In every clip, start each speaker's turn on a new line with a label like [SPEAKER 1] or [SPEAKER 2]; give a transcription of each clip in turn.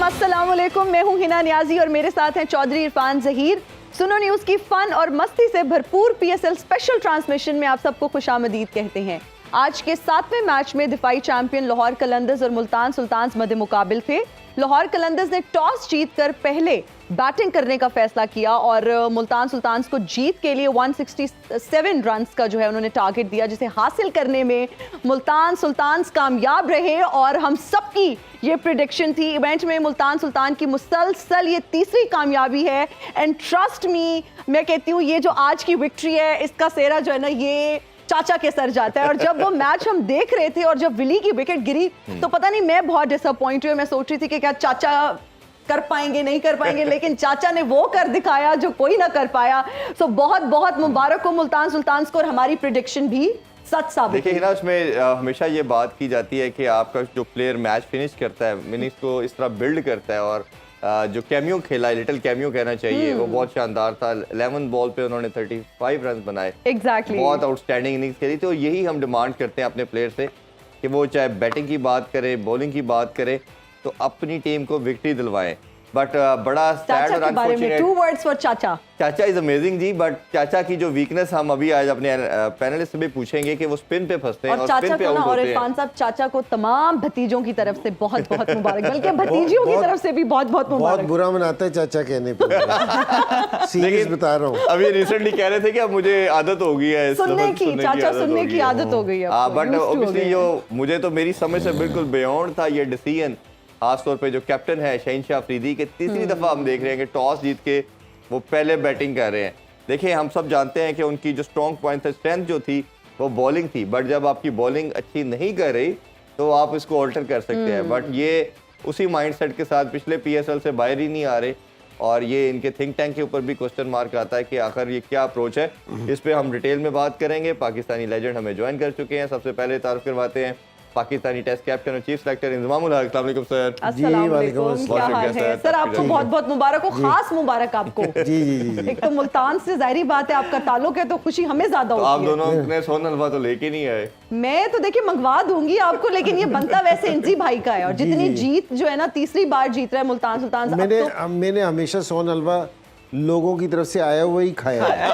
[SPEAKER 1] अस्सलाम वालेकुम, मैं हूं हिना नियाजी और मेरे साथ हैं चौधरी इरफान जहीर। सुनो न्यूज़ की फन और मस्ती से भरपूर पीएसएल स्पेशल ट्रांसमिशन में आप सबको खुशामदीद कहते हैं। आज के 7वें मैच में दिफाई चैंपियन लाहौर कलंदर्स और मुल्तान सुल्तान्स मध्य मुकाबिल थे। लाहौर कलंदर्स ने टॉस जीतकर पहले बैटिंग करने का फैसला किया और मुल्तान सुल्तान्स को जीत के लिए 167 रन्स का जो है उन्होंने टारगेट दिया, जिसे हासिल करने में मुल्तान सुल्तान्स कामयाब रहे और हम सबकी ये प्रिडिक्शन थी। इवेंट में मुल्तान सुल्तान की मुसलसल ये तीसरी कामयाबी है एंड ट्रस्ट मी, मैं कहती हूँ ये जो आज की विक्ट्री है इसका सेहरा जो है ना ये चाचा के सर जाता है। और जब वो मैच हम देख रहे थे और जब विली की विकेट गिरी तो पता नहीं मैं बहुत डिसअपॉइंट हुई। मैं सोच रही थी कि क्या चाचा कर पाएंगे नहीं कर पाएंगे, लेकिन चाचा ने वो कर दिखाया जो कोई ना कर पाया। सो बहुत बहुत मुबारक हो मुल्तान सुल्तान्स को और हमारी प्रिडिक्शन भी सच साबित।
[SPEAKER 2] देखिए हिना, उसमें हमेशा ये बात की जाती है कि आपका जो प्लेयर मैच फिनिश करता है, मीनिंग्स को इस तरह बिल्ड करता है और जो कैमियो खेला है, लिटिल कैमियो कहना चाहिए, वो बहुत शानदार था। 11 बॉल पे उन्होंने 35 रन बनाए।
[SPEAKER 1] एग्जैक्टली
[SPEAKER 2] बहुत आउटस्टैंडिंग इनिंग्स खेली। तो यही हम डिमांड करते हैं अपने प्लेयर से कि वो चाहे बैटिंग की बात करे, बॉलिंग की बात करे, तो अपनी टीम को विक्ट्री दिलवाएं। बट बड़ा सैड और अनफॉर्चुनेट,
[SPEAKER 1] 2 words फॉर चाचा।
[SPEAKER 2] चाचा इज अमेजिंग जी, बट चाचा की जो वीकनेस हम अभी आज अपने पैनलिस्ट से भी पूछेंगे कि वो स्पिन पे फंसते हैं और स्पिन पे आउट होते हैं।
[SPEAKER 1] इरफान साहब, चाचा को तमाम भतीजों की तरफ से बहुत बहुत मुबारक, बल्कि भतीजियों की तरफ से भी बहुत बहुत मुबारक।
[SPEAKER 3] बहुत बुरा मनाता है चाचा कहने पे। सीरियस बता रहा हूँ।
[SPEAKER 2] अभी रिसेंटली कह रहे थे कि अब मुझे आदत हो गई है
[SPEAKER 1] सुनने की, चाचा सुनने की आदत हो गई है।
[SPEAKER 2] बट ऑब्वियसली जो मुझे तो मेरी समझ से बिल्कुल बियॉन्ड था ये डिसीजन, खासतौर पे जो कैप्टन है शहीनशाह अफरीदी के तीसरी दफा हम देख रहे हैं कि टॉस जीत के वो पहले बैटिंग कर रहे हैं। देखिए हम सब जानते हैं कि उनकी जो स्ट्रॉन्ग पॉइंट था, स्ट्रेंथ जो थी वो बॉलिंग थी, बट जब आपकी बॉलिंग अच्छी नहीं कर रही तो आप इसको ऑल्टर कर सकते हैं। बट ये उसी माइंडसेट के साथ पिछले पीएसएल से बाहर ही नहीं आ रहे और ये इनके थिंक टैंक के ऊपर भी क्वेश्चन मार्क आता है कि आखिर ये क्या अप्रोच है। इस पे हम डिटेल में बात करेंगे। पाकिस्तानी लेजेंड हमें ज्वाइन कर चुके हैं। सबसे पहले तारुफ करवाते हैं पाकिस्तानी टेस्ट कैप्टन और चीफ सेलेक्टर इंजमामुल हक। अस्सलाम वालेकुम सर।
[SPEAKER 1] अस्सलाम वालेकुम, क्या हाल है सर? आपको बहुत बहुत मुबारक हो, खास मुबारक आपको।
[SPEAKER 3] जी जी जी।
[SPEAKER 1] एक तो मुल्तान से जाहिर बात है आपका ताल्लुक है तो खुशी हमें ज्यादा होती है।
[SPEAKER 2] आप दोनों ने सोन हलवा तो लेके नहीं आए।
[SPEAKER 1] मैं तो देखिए मंगवा दूंगी आपको, लेकिन ये बनता वैसे इंजी भाई का है और जितनी जीत जो है ना तीसरी बार जीत रहा है मुल्तान सुल्तान।
[SPEAKER 3] मैंने हमेशा सोन हलवा लोगों की तरफ से आया हुआ ही खाया है।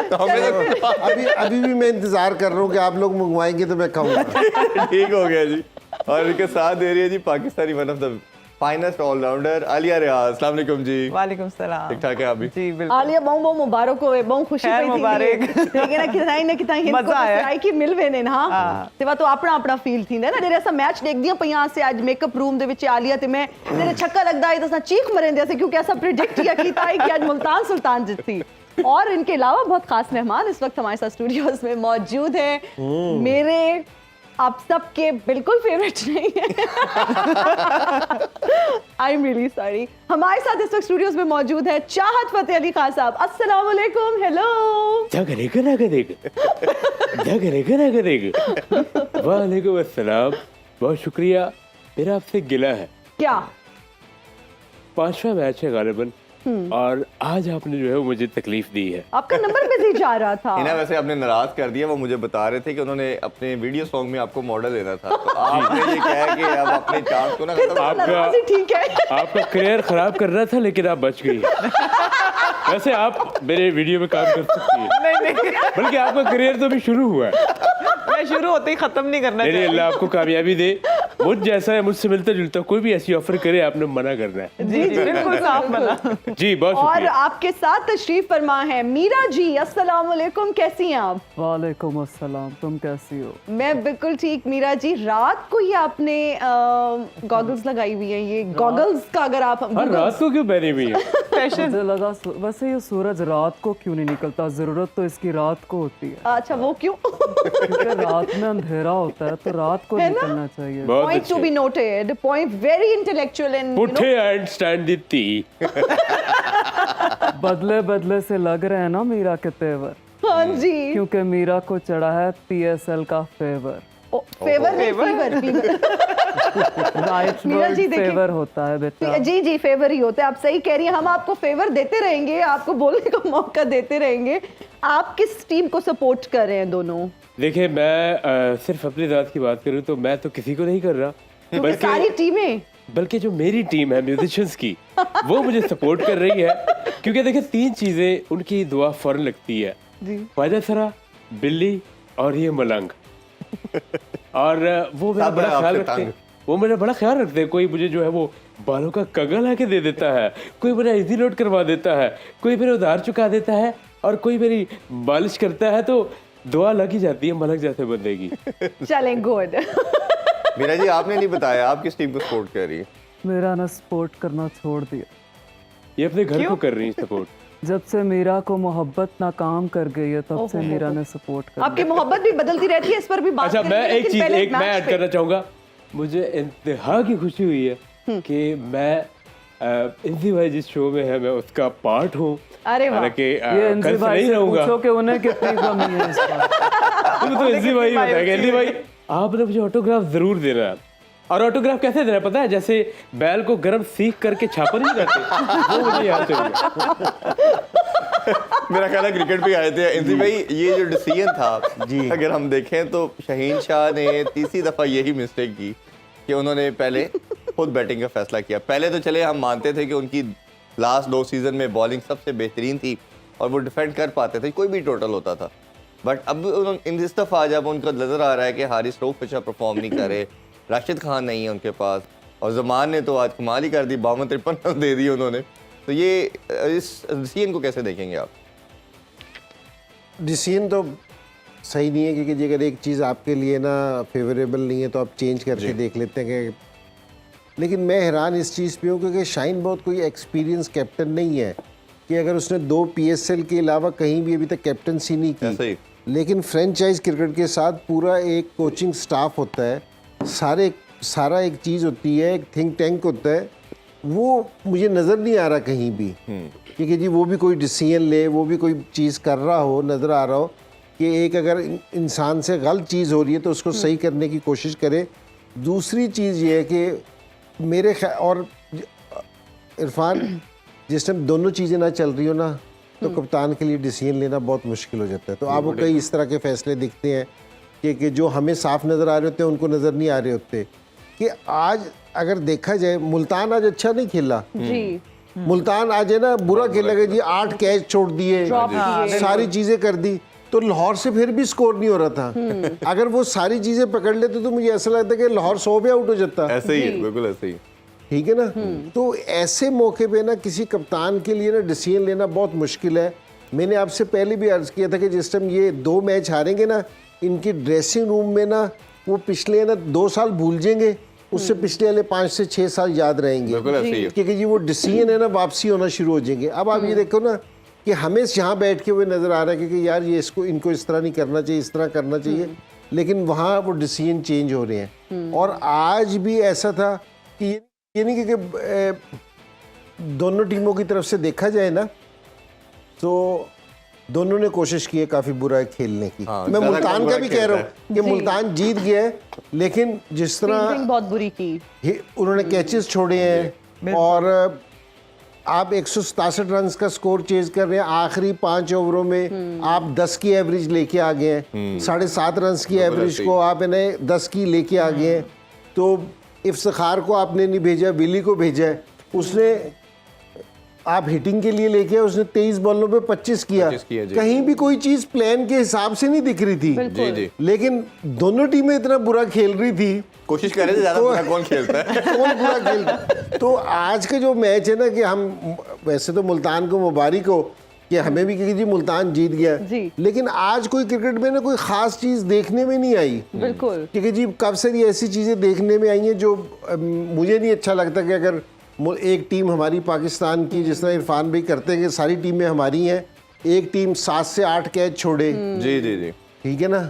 [SPEAKER 2] तो
[SPEAKER 3] अभी भी मैं इंतजार कर रहा हूँ कि आप लोग मंगवाएंगे तो मैं खाऊंगा।
[SPEAKER 2] ठीक हो गया जी। और इनके साथ दे रही है जी Pakistani one of the finest allrounder Aliya Riaz. अस्सलाम वालेकुम जी।
[SPEAKER 4] वालेकुम सलाम।
[SPEAKER 2] ठीक ठाक है आप भी?
[SPEAKER 4] जी बिल्कुल।
[SPEAKER 1] आलिया बहुत बहुत मुबारक हो, बहुत खुशी
[SPEAKER 4] खैर मुबारक।
[SPEAKER 1] लेकिन ना कितना
[SPEAKER 4] मजा आया
[SPEAKER 1] कि मिल वेने ना तेवा तो अपना अपना फील थी ना जेरे ऐसा मैच देख दिया पई से आज मेकअप रूम दे विच आलिया ते मैं तेरे छक्का लगदा है तो चीख मरेंदे से क्योंकि ऐसा प्रेडिक्ट किया कीता है कि आज मुल्तान सुल्तान जीतती। और इनके अलावा बहुत खास मेहमान इस वक्त हमारे साथ स्टूडियोज में मौजूद हैं। मेरे आप सबके बिल्कुल फेवरेट नहीं है। I am really sorry. हमारे साथ इस वक्त स्टूडियोज में मौजूद है चाहत फतेह अली खान साहब। अस्सलाम वालेकुम। हेलो।
[SPEAKER 5] वालेकुम अस्सलाम। बहुत शुक्रिया। मेरा आपसे गिला है।
[SPEAKER 1] क्या?
[SPEAKER 5] 5वां मैच है गालिबन और आज आपने जो है वो मुझे तकलीफ दी है।
[SPEAKER 1] आपका नंबर बिजी जा रहा था।
[SPEAKER 2] इन्हें वैसे आपने नाराज कर दिया। वो मुझे बता रहे थे कि उन्होंने अपने वीडियो सॉन्ग में आपको मॉडल लेना था, तो आपने ये कहा कि अब अपने चांस को ना
[SPEAKER 1] ठीक है।
[SPEAKER 5] आपका करियर खराब कर रहा था लेकिन आप बच गई। वैसे आप मेरे वीडियो में काम कर सकती है।
[SPEAKER 4] नहीं
[SPEAKER 5] बल्कि आपका करियर तो अभी शुरू हुआ है।
[SPEAKER 4] मैं शुरू होते ही खत्म नहीं करना
[SPEAKER 5] चाहिए। अल्लाह आपको कामयाबी दे। मुझ जैसा है, मुझसे मिलता जुलता कोई भी ऐसी ऑफर करे आपने मना करना है।
[SPEAKER 4] जी जी बिल्कुल साफ मना।
[SPEAKER 5] जी बहुत
[SPEAKER 1] और
[SPEAKER 5] शुक्रिया।
[SPEAKER 1] आपके साथ तशरीफ फरमा है मीरा जी। अस्सलाम वालेकुम, कैसी हैं आप?
[SPEAKER 6] वालेकुम अस्सलाम, तुम कैसी हो?
[SPEAKER 1] मैं बिल्कुल ठीक। मीरा जी, रात को ही आपने गॉगल्स लगाई हुई हैं। ये गॉगल्स का अगर आप
[SPEAKER 5] रात को क्यों पहनी हुई है?
[SPEAKER 6] मुझे लगा वैसे ये सूरज रात को क्यों नहीं निकलता, जरूरत तो इसकी रात को होती है।
[SPEAKER 1] अच्छा, वो क्यों?
[SPEAKER 6] क्योंकि रात में अंधेरा होता है तो रात को निकलना चाहिए।
[SPEAKER 1] Point to be noted. Point very intellectual and
[SPEAKER 5] पुठे एंड स्टैंड दी थी।
[SPEAKER 6] बदले बदले से लग रहे हैं ना मीरा के तेवर।
[SPEAKER 1] हाँ जी।
[SPEAKER 6] क्योंकि मीरा को चढ़ा है पीएसएल का फेवर।
[SPEAKER 1] फेवर नहीं, fever.
[SPEAKER 6] Right
[SPEAKER 1] Meera ji
[SPEAKER 6] word
[SPEAKER 1] देखिए,
[SPEAKER 6] फेवर होता है बेटा।
[SPEAKER 1] जी जी फेवर ही होता है। आप सही कह रही हैं। हम आपको फेवर देते रहेंगे, आपको बोलने का मौका देते रहेंगे। आप किस टीम को सपोर्ट कर रहे हैं दोनों?
[SPEAKER 5] देखिए मैं सिर्फ अपनी जात की बात करूं तो मैं तो किसी को नहीं कर रहा,
[SPEAKER 1] क्योंकि सारी टीमें
[SPEAKER 5] बल्कि जो मेरी टीम है म्यूजिशियंस की वो मुझे सपोर्ट कर रही है, क्योंकि देखिए 3 चीजें उनकी दुआ फौरन लगती है, ख्वाजा सरा, बिल्ली और ये मलंग। और वो मेरा
[SPEAKER 2] सब
[SPEAKER 5] बड़ा
[SPEAKER 2] है
[SPEAKER 5] ख्याल
[SPEAKER 2] आपसे
[SPEAKER 5] रखते
[SPEAKER 2] तंग।
[SPEAKER 5] हैं, वो मेरा बड़ा ख्याल रखते हैं। कोई मुझे जो है वो बालों का कंघा ला के दे देता है, कोई मेरा इजी लोड करवा देता है, कोई मेरे उधार चुका देता है, और कोई मेरी मालिश करता है, तो दुआ लग ही जाती है मलंग जैसे बंदे की।
[SPEAKER 1] चलें, गुड।
[SPEAKER 2] मीरा जी आपने नहीं बताया आप किस टीम को सपोर्ट कर रही है?
[SPEAKER 6] मेरा ना सपोर्ट करना छोड़ दिया।
[SPEAKER 5] ये अपने घर को कर रही है सपोर्ट।
[SPEAKER 6] जब से मीरा को मोहब्बत नाकाम कर गई है तब से मीरा ने सपोर्ट कर
[SPEAKER 1] आपकी मोहब्बत भी बदलती रहती है, इस पर भी बात
[SPEAKER 5] अच्छा,
[SPEAKER 1] करेंगे,
[SPEAKER 5] मैं एक
[SPEAKER 1] लेकिन
[SPEAKER 5] चीज
[SPEAKER 1] पहले
[SPEAKER 5] मैं
[SPEAKER 1] मैच
[SPEAKER 5] ऐड
[SPEAKER 1] पे।
[SPEAKER 5] करना चाहूंगा। मुझे इंतहा की खुशी हुई है कि मैं इंजी भाई जिस शो में है मैं उसका पार्ट हूँ।
[SPEAKER 1] अरे वाह।
[SPEAKER 5] हालांकि
[SPEAKER 6] ये
[SPEAKER 5] कल
[SPEAKER 6] इंजी
[SPEAKER 5] से
[SPEAKER 6] भाई
[SPEAKER 5] नहीं
[SPEAKER 6] से
[SPEAKER 5] रहूंगा।
[SPEAKER 6] पूछो कि उन्हें कितनी कमी है इस बार।
[SPEAKER 5] तुम तो इंजी भाई बताएंगे। इंजी भाई आपने मुझे ऑटोग्राफ जरूर देना है। और ऑटोग्राफ कैसे देना है पता है? जैसे बैल को गर्म सीख करके छापर नहीं जाते, वो मुझे याद चाहिए।
[SPEAKER 2] मेरा ख्याल है क्रिकेट पे आए थे इंजी भाई। ये जो डिसीजन था जी, अगर हम देखें तो शहीन शाह ने तीसरी दफा यही मिस्टेक की कि उन्होंने पहले खुद बैटिंग का फैसला किया। पहले तो चले हम मानते थे कि उनकी लास्ट 2 सीजन में बॉलिंग सबसे बेहतरीन थी और वो डिफेंड कर पाते थे, कोई भी टोटल होता था। बट अब उन्होंने इस दफा जब उनको नजर आ रहा है कि हारिस रऊफ अच्छा परफॉर्म नहीं करे, राशिद खान नहीं है उनके पास, और जमान ने तो आज कमाल ही कर दी, 52-53 रन दे दिए उन्होंने। तो ये इस डिसीजन को कैसे देखेंगे आप?
[SPEAKER 3] डिसीजन तो सही नहीं है, क्योंकि अगर एक चीज़ आपके लिए ना फेवरेबल नहीं है तो आप चेंज करके देख लेते हैं कि। लेकिन मैं हैरान इस चीज़ पे हूँ क्योंकि शाहीन बहुत कोई एक्सपीरियंस कैप्टन नहीं है कि अगर उसने 2 PSL के अलावा कहीं भी अभी तक कैप्टनसी नहीं
[SPEAKER 2] ऐसे ही।
[SPEAKER 3] की। लेकिन फ्रेंचाइज क्रिकेट के साथ पूरा एक कोचिंग स्टाफ होता है, सारा एक चीज़ होती है, एक थिंक टैंक होता है, वो मुझे नज़र नहीं आ रहा कहीं भी। क्योंकि जी वो भी कोई डिसीजन ले, वो भी कोई चीज़ कर रहा हो, नज़र आ रहा हो कि एक अगर इंसान से गलत चीज़ हो रही है तो उसको सही करने की कोशिश करे। दूसरी चीज़ ये है कि मेरे और इरफान जिस टाइम दोनों चीज़ें ना चल रही हो ना तो कप्तान के लिए डिसीजन लेना बहुत मुश्किल हो जाता है। तो आपको कई इस तरह के फैसले दिखते हैं कि जो हमें साफ नज़र आ रहे होते हैं उनको नज़र नहीं आ रहे होते। कि आज अगर देखा जाए मुल्तान आज अच्छा नहीं खेला
[SPEAKER 1] जी,
[SPEAKER 3] मुल्तान आज है ना बुरा खेला गया जी, 8 कैच छोड़ दिए, सारी चीजें कर दी, तो लाहौर से फिर भी स्कोर नहीं हो रहा था। अगर वो सारी चीजें पकड़ लेते तो मुझे ऐसा लगता है कि लाहौर 100 पे आउट हो जाता।
[SPEAKER 2] ऐसे ही है, बिल्कुल ऐसे ही।
[SPEAKER 3] ठीक है ना। तो ऐसे मौके पे ना किसी कप्तान के लिए ना डिसीजन लेना बहुत मुश्किल है। मैंने आपसे पहले भी अर्ज किया था कि जिस टाइम ये 2 मैच हारेंगे ना, इनकी ड्रेसिंग रूम में ना वो पिछले ना 2 साल भूल जाएंगे, उससे पिछले वाले 5 से 6 साल याद रहेंगे।
[SPEAKER 2] बिल्कुल ऐसे ही है।
[SPEAKER 3] क्योंकि जी वो डिसीजन है ना वापसी होना शुरू हो जाएंगे। अब आप ये देखो ना कि हमें यहाँ बैठ के वो नज़र आ रहा है कि यार ये इनको इस तरह नहीं करना चाहिए, इस तरह करना चाहिए, लेकिन वहाँ वो डिसीजन चेंज हो रहे हैं। और आज भी ऐसा था कि ये नहीं कि दोनों टीमों की तरफ से देखा जाए ना तो दोनों ने कोशिश की है काफ़ी बुरा खेलने की।
[SPEAKER 2] हाँ,
[SPEAKER 3] मैं
[SPEAKER 2] ज़्यादा
[SPEAKER 3] मुल्तान का
[SPEAKER 2] बुरा
[SPEAKER 3] भी कह रहा हूँ कि मुल्तान जीत गया है, लेकिन जिस तरह
[SPEAKER 1] फील्डिंग बहुत बुरी की।
[SPEAKER 3] उन्होंने कैचेस छोड़े हैं और आप 167 रन का स्कोर चेज कर रहे हैं, आखिरी 5 ओवरों में आप 10 की एवरेज लेके आ गए हैं, 7.5 रन की एवरेज को आप इन्हें 10 की लेके आ गए हैं। तो इफ्तिखार को आपने नहीं भेजा, बिली को भेजा है, उसने आप हिटिंग के लिए लेके आए, उसने 23 बॉलों पे 25 किया।
[SPEAKER 2] 25 किया जी।
[SPEAKER 3] कहीं भी कोई चीज प्लान के हिसाब से नहीं दिख रही थी,
[SPEAKER 2] जी जी।
[SPEAKER 3] लेकिन दोनों टीमें इतना बुरा खेल रही थी,
[SPEAKER 2] कोशिश करें ज्यादा बुरा कौन खेलता है।
[SPEAKER 3] कौन बुरा खेल। तो आज का जो मैच है ना कि हम वैसे तो मुल्तान को मुबारक हो कि हमें भी क्योंकि जी मुल्तान जीत गया, लेकिन आज कोई क्रिकेट में ना कोई खास चीज देखने में नहीं आई।
[SPEAKER 1] बिल्कुल।
[SPEAKER 3] क्योंकि जी काफी सारी ऐसी चीजें देखने में आई हैं जो मुझे नहीं अच्छा लगता कि अगर एक टीम हमारी पाकिस्तान की, जिस तरह इरफान भाई करते हैं कि सारी टीमें हमारी हैं, एक टीम 7 से 8 कैच छोड़े,
[SPEAKER 2] जी जी जी,
[SPEAKER 3] ठीक है ना,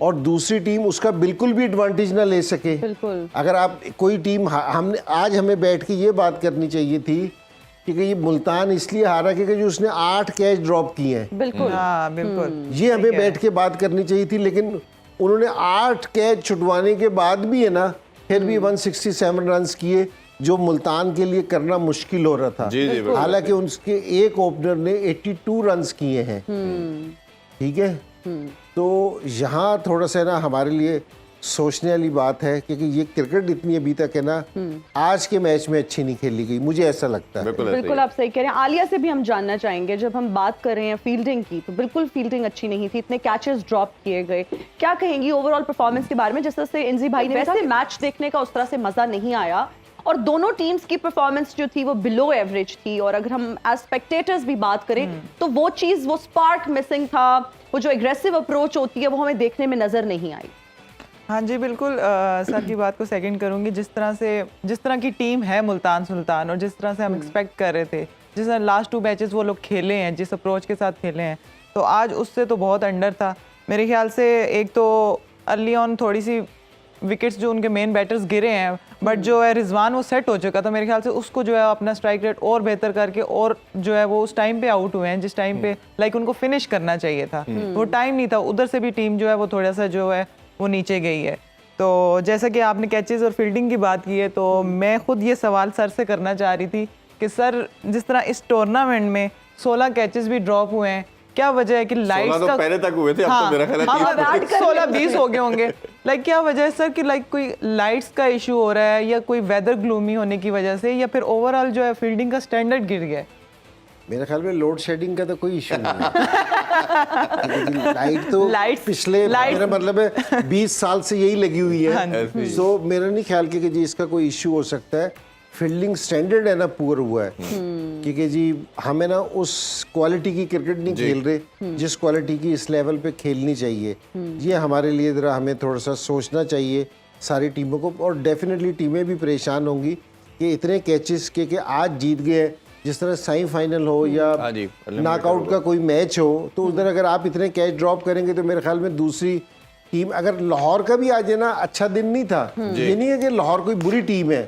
[SPEAKER 3] और दूसरी टीम उसका बिल्कुल भी एडवांटेज ना ले सके।
[SPEAKER 1] बिल्कुल।
[SPEAKER 3] अगर आप कोई टीम हमने आज हमें बैठ के ये बात करनी चाहिए थी कि ये मुल्तान इसलिए हारा क्योंकि जो उसने 8 कैच ड्रॉप किए हैं,
[SPEAKER 1] बिल्कुल।
[SPEAKER 4] हाँ बिल्कुल,
[SPEAKER 3] ये हमें बैठ के बात करनी चाहिए थी। लेकिन उन्होंने 8 कैच छुटवाने के बाद भी है ना फिर भी 167 रन किए, जो मुल्तान के लिए करना मुश्किल हो रहा था।
[SPEAKER 2] जी जी, बिल्कुल।
[SPEAKER 3] हालांकि उनके एक ओपनर ने 82 रन किए हैं, ठीक है। तो यहाँ थोड़ा सा ना हमारे लिए सोचने वाली बात है, क्योंकि ये क्रिकेट इतनी अभी तक है ना, आज के मैच में अच्छी नहीं खेली गई, मुझे ऐसा लगता है।
[SPEAKER 2] बिल्कुल ऐसे ही
[SPEAKER 1] बिल्कुल
[SPEAKER 2] है।
[SPEAKER 1] आप सही कह रहे हैं। आलिया से भी हम जानना चाहेंगे, जब हम बात कर रहे हैं फील्डिंग की तो बिल्कुल फील्डिंग अच्छी नहीं थी, इतने कैचेस ड्रॉप किए गए। क्या कहेंगी ओवरऑल परफॉर्मेंस के बारे में? जिस तरह से इंजी भाई ने वैसे मैच देखने का उस तरह से मजा नहीं आया और दोनों टीम्स की परफॉर्मेंस जो थी वो बिलो एवरेज थी, और अगर हम एज स्पेक्टेटर्स भी बात करें तो वो चीज, वो स्पार्क मिसिंग था, वो जो एग्रेसिव अप्रोच होती है वो हमें देखने में नजर नहीं आई।
[SPEAKER 4] हाँ जी बिल्कुल, सर की बात को सेकंड करूंगी। जिस तरह की टीम है मुल्तान सुल्तान, और जिस तरह से हम एक्सपेक्ट कर रहे थे, जिस तरह लास्ट 2 मैचेस वो लोग खेले हैं, जिस अप्रोच के साथ खेले हैं, तो आज उससे तो बहुत अंडर था मेरे ख्याल से। एक तो अर्ली ऑन थोड़ी सी विकेट्स जो उनके मेन बैटर्स गिरे हैं, बट जो है रिजवान वो सेट हो चुका था मेरे ख्याल से, उसको जो है अपना स्ट्राइक रेट और बेहतर करके, और जो है वो उस टाइम पे आउट हुए हैं जिस टाइम पे लाइक उनको फिनिश करना चाहिए था, वो टाइम नहीं था। उधर से भी टीम जो है वो थोड़ा सा जो है वो नीचे गई है। तो जैसा कि आपने कैचेस और फील्डिंग की बात की है, तो मैं खुद ये सवाल सर से करना चाह रही थी कि सर जिस तरह इस टूर्नामेंट में 16 कैचेस भी ड्रॉप हुए हैं, क्या वजह है कि लाइट्स
[SPEAKER 2] तो पहले तक हुए थे, अब तो मेरा ख्याल है
[SPEAKER 4] 16-20 हो गए होंगे। लाइक क्या वजह है सर कि लाइक कोई लाइट्स का इशू हो रहा है, या कोई वेदर ग्लूमी होने की वजह से, या फिर ओवरऑल जो है फील्डिंग का स्टैंडर्ड गिर गया है?
[SPEAKER 3] मेरे ख्याल में लोड शेडिंग का तो कोई इशू नहीं है। लाइट तो पिछले मेरा मतलब है 20 साल से यही लगी हुई है, तो मेरा नहीं ख्याल कि जी इसका कोई इशू हो सकता है। फील्डिंग स्टैंडर्ड है ना पुअर हुआ है, क्योंकि जी हमें ना उस क्वालिटी की क्रिकेट नहीं खेल रहे जिस क्वालिटी की इस लेवल पे खेलनी चाहिए। ये हमारे लिए ज़रा हमें थोड़ा सा सोचना चाहिए सारी टीमों को, और डेफिनेटली टीमें भी परेशान होंगी कि इतने कैचेस के आज जीत गए। जिस तरह सेमीफाइनल हो या नॉकआउट का कोई मैच हो, तो उधर अगर आप इतने कैच ड्रॉप करेंगे तो मेरे ख्याल में दूसरी टीम, अगर लाहौर का भी आज है ना अच्छा दिन नहीं था, ये नहीं है कि लाहौर कोई बुरी टीम है,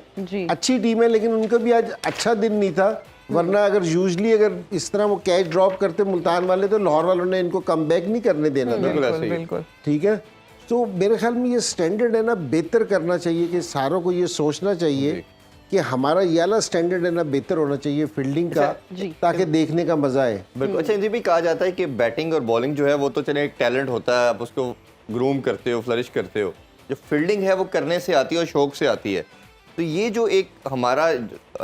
[SPEAKER 3] अच्छी टीम है, लेकिन उनका भी आज अच्छा दिन नहीं था। वरना अगर यूजली अगर इस तरह वो कैच ड्रॉप करते मुल्तान वाले, तो लाहौर वालों ने इनको कमबैक नहीं करने देना था।
[SPEAKER 4] बिल्कुल
[SPEAKER 3] ठीक है, तो मेरे ख्याल में ये स्टैंडर्ड है ना बेहतर करना चाहिए, कि सारों को ये सोचना चाहिए कि हमारा ये वाला स्टैंडर्ड है ना बेहतर होना चाहिए फील्डिंग का, ताकि देखने का मजा आए।
[SPEAKER 2] बिल्कुल। अच्छा, इनसे भी कहा जाता है कि बैटिंग और बॉलिंग जो है वो तो चले एक टैलेंट होता है, आप उसको ग्रूम करते हो, फ्लरिश करते हो। जो फील्डिंग है वो करने से आती है और शौक से आती है। तो ये जो एक हमारा,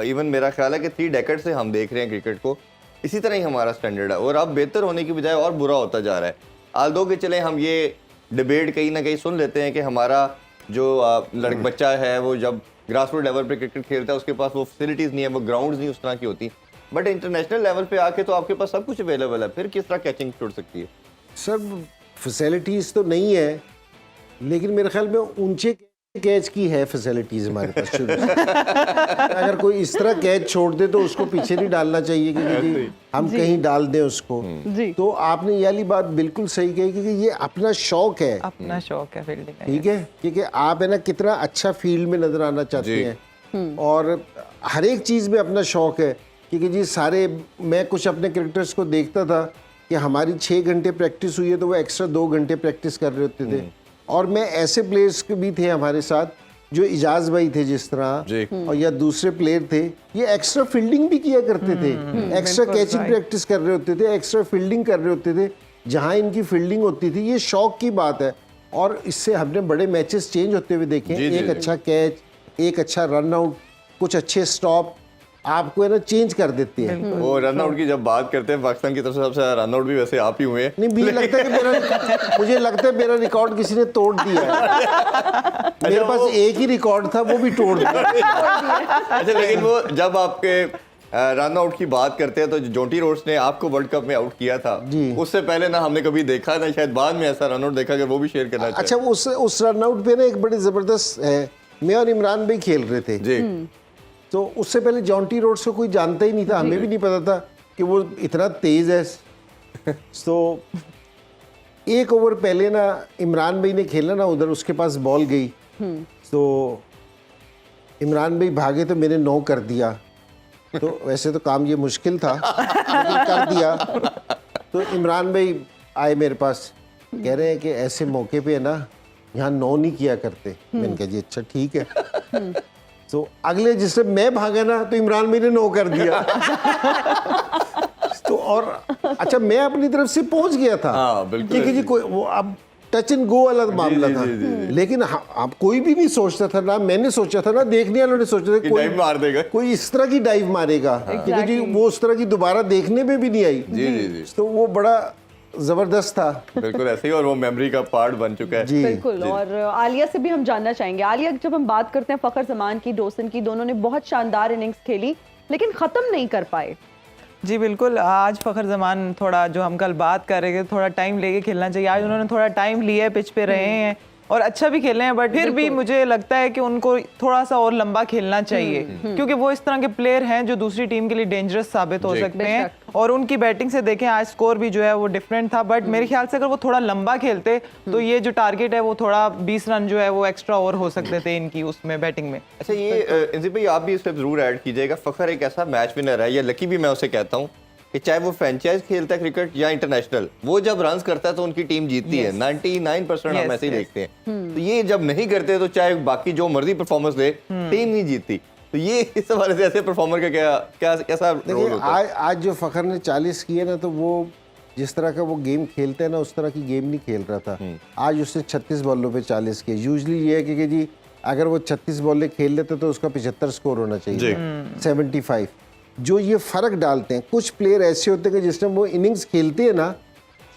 [SPEAKER 2] इवन मेरा ख्याल है कि 3 डेकेड से हम देख रहे हैं क्रिकेट को, इसी तरह ही हमारा स्टैंडर्ड है, और अब बेहतर होने की बजाय और बुरा होता जा रहा है। आल्दो के चले हम ये डिबेट कहीं ना कहीं सुन लेते हैं कि हमारा जो बच्चा है वो जब ग्रास रूट लेवल पे क्रिकेट खेलता है, उसके पास वो फैसिलिटीज़ नहीं है, वो ग्राउंड्स नहीं उस तरह की होती। बट इंटरनेशनल लेवल पे आके तो आपके पास सब कुछ अवेलेबल है, फिर किस तरह कैचिंग छूट सकती है?
[SPEAKER 3] सर फैसिलिटीज़ तो नहीं है, लेकिन मेरे ख्याल में ऊंचे कैच की है फैसिलिटीज़ हमारे पास शुरू से। अगर कोई इस तरह कैच छोड़ दे तो उसको पीछे नहीं डालना चाहिए कि हम कहीं डाल दें उसको। तो आपने ये वाली बात बिल्कुल सही कही, क्योंकि ये अपना शौक है,
[SPEAKER 4] अपना शौक है फील्डिंग का।
[SPEAKER 3] ठीक है, क्योंकि आप हैना कितना अच्छा फील्ड में नजर आना चाहते हैं, और हर एक चीज़ में अपना शौक है। क्योंकि जी सारे, मैं कुछ अपने क्रिकेटर्स को देखता था कि हमारी 6 घंटे प्रैक्टिस हुई है तो वो एक्स्ट्रा 2 घंटे प्रैक्टिस कर रहे होते थे। और मैं ऐसे प्लेयर्स भी थे हमारे साथ, जो इजाज भाई थे जिस तरह, और या दूसरे प्लेयर थे, ये एक्स्ट्रा फील्डिंग भी किया करते थे, एक्स्ट्रा कैचिंग प्रैक्टिस कर रहे होते थे, एक्स्ट्रा फील्डिंग कर रहे होते थे जहाँ इनकी फील्डिंग होती थी। ये शौक की बात है, और इससे हमने बड़े मैचेस चेंज होते हुए देखे। एक अच्छा कैच, एक अच्छा रन आउट, कुछ अच्छे स्टॉप आपको है ना चेंज कर देती है।
[SPEAKER 2] वो रन आउट की जब बात करते हैं, पाकिस्तान की तरफ से सबसे रन आउट भी वैसे आप ही हुए हैं।
[SPEAKER 3] नहीं, मुझे लगता है कि मुझे लगता है मेरा रिकॉर्ड किसी ने तोड़ दिया है। मेरे पास एक ही रिकॉर्ड था, वो भी तोड़ दिया।
[SPEAKER 2] अच्छा, लेकिन वो जब आपके रन आउट की बात करते हैं तो जोंटी रोड्स ने आपको वर्ल्ड कप में आउट किया था, उससे पहले ना हमने कभी देखा ना, शायद बाद में ऐसा रन आउट देखा कि वो भी शेयर करना चाहिए।
[SPEAKER 3] अच्छा, उस रन आउट पे ना एक बड़ी जबरदस्त है, मैं और इमरान भाई खेल रहे थे
[SPEAKER 2] जी।
[SPEAKER 3] तो उससे पहले जॉन्टी रोड्स को कोई जानता ही नहीं था, हमें भी नहीं पता था कि वो इतना तेज है। तो एक ओवर पहले ना इमरान भाई ने खेला ना उधर, उसके पास बॉल गई, तो इमरान भाई भागे तो मैंने 9 कर दिया। तो वैसे तो काम ये मुश्किल था, लेकिन कर दिया। तो इमरान भाई आए मेरे पास, कह रहे हैं कि ऐसे मौके पे है ना यहाँ 9 नहीं किया करते। मैंने कहा जी अच्छा ठीक है। तो अगले जिससे मैं भागा ना, तो इमरान भाई ने 9 कर दिया। तो और अच्छा, मैं अपनी तरफ से पहुंच गया था।
[SPEAKER 2] हाँ, बिल्कुल।
[SPEAKER 3] क्योंकि जी कोई वो अब टच एंड गो वाला मामला था। लेकिन अब कोई भी नहीं सोचता था ना, मैंने सोचा था ना, देखने वालों ने सोचा था
[SPEAKER 2] कि डाइव मार देगा।
[SPEAKER 3] कोई इस तरह की डाइव मारेगा, क्योंकि जी वो उस तरह की दोबारा देखने में भी नहीं आई।
[SPEAKER 2] जी।
[SPEAKER 3] तो वो बड़ा जबरदस्त था।
[SPEAKER 2] बिल्कुल ऐसे ही, और वो मेमोरी का पार्ट बन चुका है।
[SPEAKER 3] जी
[SPEAKER 1] बिल्कुल। और आलिया से भी हम जानना चाहेंगे। आलिया, जब हम बात करते हैं फखर जमान की, डोसन की, दोनों ने बहुत शानदार इनिंग्स खेली लेकिन खत्म नहीं कर पाए।
[SPEAKER 4] जी बिल्कुल, आज फ़खर जमान थोड़ा, जो हम कल बात कर रहे थे, थोड़ा टाइम लेके खेलना चाहिए। आज उन्होंने थोड़ा टाइम लिया है, पिच पे रहे हैं और अच्छा भी खेले हैं, बट फिर भी मुझे लगता है कि उनको थोड़ा सा और लंबा खेलना चाहिए, क्योंकि वो इस तरह के प्लेयर हैं जो दूसरी टीम के लिए डेंजरस साबित हो सकते हैं। और उनकी बैटिंग से देखें, आज स्कोर भी जो है वो डिफरेंट था, बट मेरे ख्याल से अगर वो थोड़ा लंबा खेलते तो ये जो टारगेट है वो थोड़ा 20 रन जो है वो एक्स्ट्रा और हो सकते थे इनकी उसमें बैटिंग में।
[SPEAKER 2] अच्छा, ये इंजित भाई आप भी इस पे जरूर ऐड कीजिएगा। फखर एक ऐसा मैच विनर है, या लकी भी मैं उसे कहता हूँ, कि चाहे वो फ्रेंचाइज खेलता है क्रिकेट या इंटरनेशनल, वो जब रन्स करता है तो उनकी टीम जीतती है। 99% हम ऐसे ही देखते हैं। तो ये जब नहीं करते तो चाहे बाकी जो मर्जी परफॉर्मेंस दे, टीम नहीं जीतती। तो ये इस हवाले से ऐसे परफॉर्मर का कैसा रोल
[SPEAKER 3] देखिए,
[SPEAKER 2] होता है?
[SPEAKER 3] आज जो फखर ने 40 किए ना, तो वो जिस तरह का वो गेम खेलते हैं ना, उस तरह की गेम नहीं खेल रहा था। आज उसने 36 बॉलों पे 40 किए। यूजली ये है कि जी अगर वो 36 बॉलें खेल लेते तो उसका 75 स्कोर होना चाहिए, 75। जो ये फ़र्क डालते हैं, कुछ प्लेयर ऐसे होते हैं कि जिस टाइम वो इनिंग्स खेलते हैं ना,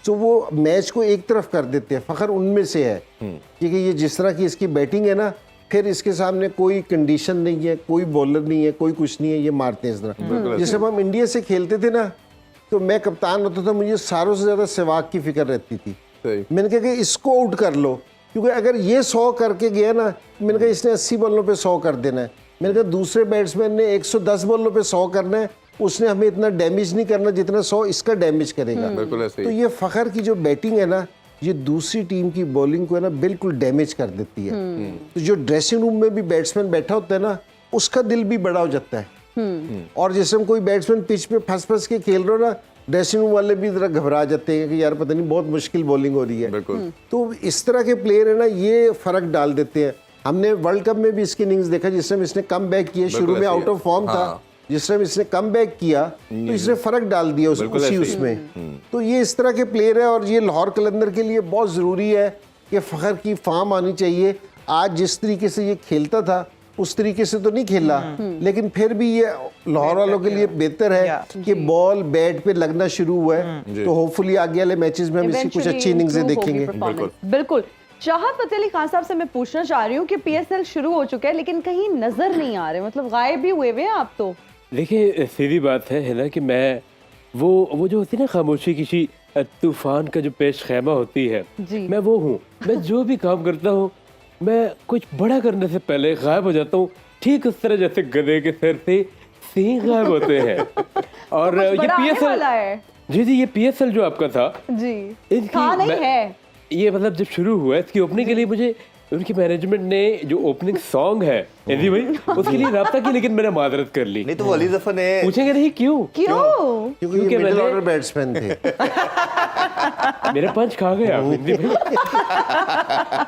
[SPEAKER 3] तो वो मैच को एक तरफ कर देते हैं। फ़खर उनमें से है, क्योंकि ये जिस तरह की इसकी बैटिंग है ना, फिर इसके सामने कोई कंडीशन नहीं है, कोई बॉलर नहीं है, कोई कुछ नहीं है, ये मारते हैं इस तरह। जिस टाइम हम इंडिया से खेलते थे ना, तो मैं कप्तान होता था, मुझे सारों से ज़्यादा सहवाग की फिक्र रहती थी। मैंने कहा कि इसको आउट कर लो, क्योंकि अगर ये 100 करके गया ना, मैंने कहा इसने 80 बॉलों पे 100 कर देना है। मैंने कहा दूसरे बैट्समैन ने 110 बॉलों पे 100 करना है, उसने हमें इतना डैमेज नहीं करना जितना 100 इसका डैमेज करेगा।
[SPEAKER 2] बिल्कुल ऐसे ही।
[SPEAKER 3] तो ये फखर की जो बैटिंग है ना, ये दूसरी टीम की बॉलिंग को है ना बिल्कुल डैमेज कर देती है। तो जो ड्रेसिंग रूम में भी बैट्समैन बैठा होता है ना, उसका दिल भी बड़ा हो जाता है। और जैसे हम कोई बैट्समैन पिच पे फंस के खेल रहे हो ना, ड्रेसिंग रूम वाले भी जरा घबरा जाते हैं कि यार पता नहीं बहुत मुश्किल बॉलिंग हो रही है।
[SPEAKER 2] बिल्कुल।
[SPEAKER 3] तो इस तरह के प्लेयर है ना, ये फर्क डाल देते हैं। हमने वर्ल्ड कप में भी इसकी इनिंग्स देखा, जिस टाइम इसने कम बैक किया, शुरू में आउट ऑफ फॉर्म था, जिस टाइम इसने कम बैक किया तो इसने फर्क डाल दिया उसी उसमें। तो ये इस तरह के प्लेयर है, और ये लाहौर कलंदर के लिए बहुत ज़रूरी है कि फखर की फॉर्म आनी चाहिए। आज जिस तरीके से ये खेलता था उस तरीके से तो नहीं खेला, लेकिन फिर भी ये लाहौर वालों के लिए बेहतर है कि बॉल बैट पे लगना शुरू हुआ है। तो होपफुली आगे वाले मैचेस में हम इसकी कुछ अच्छी इनिंग्सें देखेंगे।
[SPEAKER 1] बिल्कुल। चाहत फतेह अली खान साहब से मैं पूछना चाह रही हूँ कि पीएसएल शुरू हो चुका है लेकिन कहीं नजर नहीं आ रहे, मतलब गायब भी हुए हैं आप तो।
[SPEAKER 5] देखिए, सीधी बात है ना कि मैं वो जो होती है ना खामोशी किसी तूफान का जो पेश खैमा होती है, मैं वो हूँ। मैं जो भी काम करता हूँ, मैं कुछ बड़ा करने से पहले गायब हो जाता हूँ, ठीक उस तरह जैसे गधे के सिर से सींग गायब होते हैं। और ये पीएसएल, जी ये पीएसएल जो आपका था
[SPEAKER 1] जी, था नहीं है
[SPEAKER 5] ये, मतलब जब शुरू हुआ इसकी ओपनिंग के लिए मुझे उनकी मैनेजमेंट ने जो ओपनिंग सॉन्ग है एंडी भाई, उसके लिए राब्ता की, लेकिन मैंने मादरत कर ली।
[SPEAKER 2] नहीं तो अली जफर ने
[SPEAKER 5] पूछेंगे नहीं क्यों,
[SPEAKER 3] क्योंकि ये मिडिल ऑर्डर बैट्समैन थे।
[SPEAKER 5] मेरे पंच खा गया एंडी भाई,